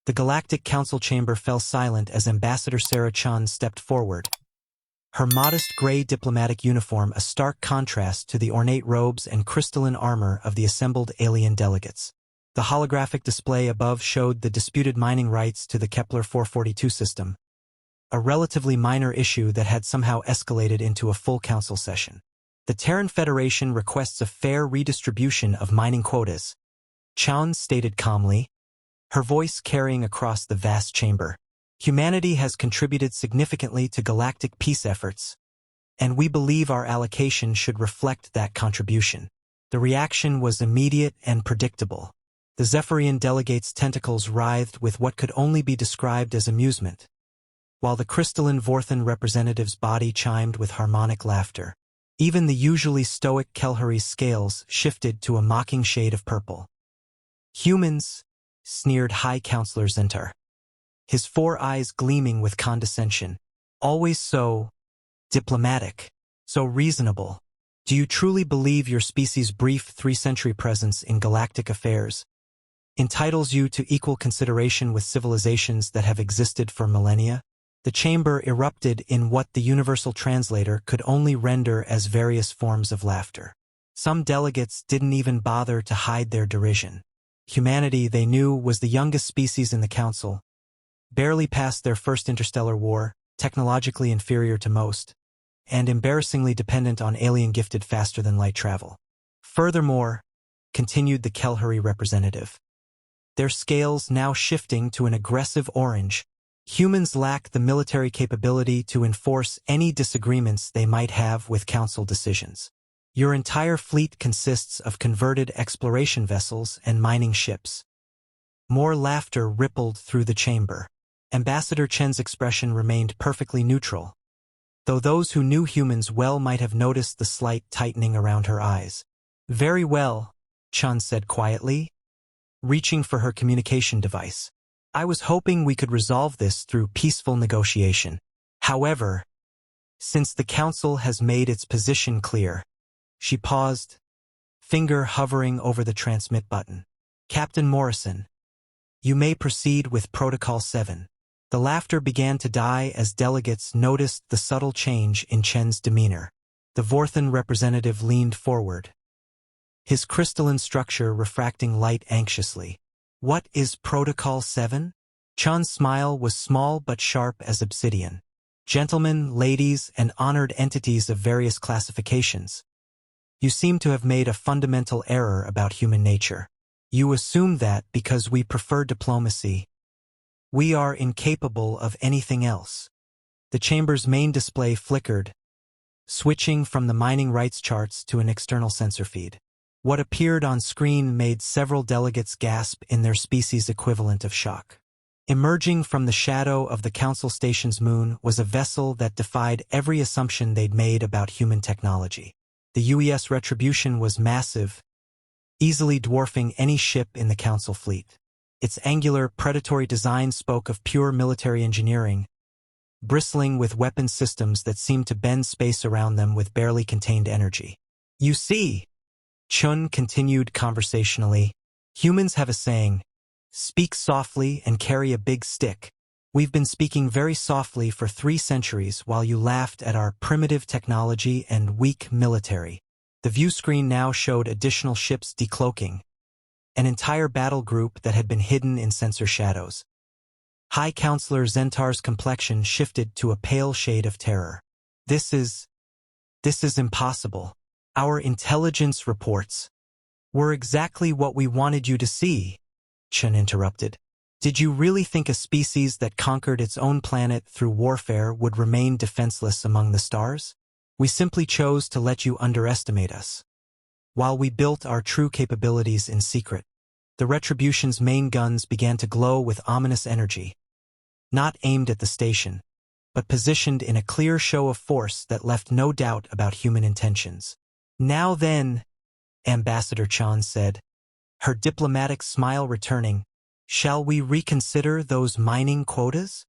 The Galactic Council chamber fell silent as Ambassador Sarah Chen stepped forward. Her modest gray diplomatic uniform a stark contrast to the ornate robes and crystalline armor of the assembled alien delegates. The holographic display above showed the disputed mining rights to the Kepler 442 system, a relatively minor issue that had somehow escalated into a full council session. The Terran Federation requests a fair redistribution of mining quotas, Chen stated calmly, her voice carrying across the vast chamber. Humanity has contributed significantly to galactic peace efforts, and we believe our allocation should reflect that contribution. The reaction was immediate and predictable. The Zephyrian delegates' tentacles writhed with what could only be described as amusement, while the crystalline Vorthan representative's body chimed with harmonic laughter. Even the usually stoic Kelhari's scales shifted to a mocking shade of purple. "Humans," sneered High Counselor Zentar, his 4 eyes gleaming with condescension. "Always so diplomatic, so reasonable. Do you truly believe your species' brief 3-century presence in galactic affairs entitles you to equal consideration with civilizations that have existed for millennia?" The chamber erupted in what the universal translator could only render as various forms of laughter. Some delegates didn't even bother to hide their derision. Humanity, they knew, was the youngest species in the Council, barely past their first interstellar war, technologically inferior to most, and embarrassingly dependent on alien-gifted faster-than-light travel. Furthermore, continued the Kelhari representative, their scales now shifting to an aggressive orange, humans lack the military capability to enforce any disagreements they might have with Council decisions. Your entire fleet consists of converted exploration vessels and mining ships. More laughter rippled through the chamber. Ambassador Chen's expression remained perfectly neutral, though those who knew humans well might have noticed the slight tightening around her eyes. "Very well," Chen said quietly, reaching for her communication device. "I was hoping we could resolve this through peaceful negotiation. However, since the Council has made its position clear," she paused, finger hovering over the transmit button. "Captain Morrison, you may proceed with Protocol 7. The laughter began to die as delegates noticed the subtle change in Chen's demeanor. The Vorthan representative leaned forward, his crystalline structure refracting light anxiously. "What is Protocol 7? Chen's smile was small but sharp as obsidian. "Gentlemen, ladies, and honored entities of various classifications, you seem to have made a fundamental error about human nature. You assume that because we prefer diplomacy, we are incapable of anything else." The chamber's main display flickered, switching from the mining rights charts to an external sensor feed. What appeared on screen made several delegates gasp in their species equivalent of shock. Emerging from the shadow of the Council Station's moon was a vessel that defied every assumption they'd made about human technology. The UES Retribution was massive, easily dwarfing any ship in the Council fleet. Its angular, predatory design spoke of pure military engineering, bristling with weapon systems that seemed to bend space around them with barely contained energy. "You see," Chun continued conversationally, "humans have a saying, speak softly and carry a big stick. We've been speaking very softly for 3 centuries while you laughed at our primitive technology and weak military." The view screen now showed additional ships decloaking, an entire battle group that had been hidden in sensor shadows. High Counselor Zentar's complexion shifted to a pale shade of terror. This is impossible. Our intelligence reports were exactly what we wanted you to see," Chen interrupted. "Did you really think a species that conquered its own planet through warfare would remain defenseless among the stars? We simply chose to let you underestimate us, while we built our true capabilities in secret." The Retribution's main guns began to glow with ominous energy, not aimed at the station, but positioned in a clear show of force that left no doubt about human intentions. "Now then," Ambassador Chen said, her diplomatic smile returning, "shall we reconsider those mining quotas?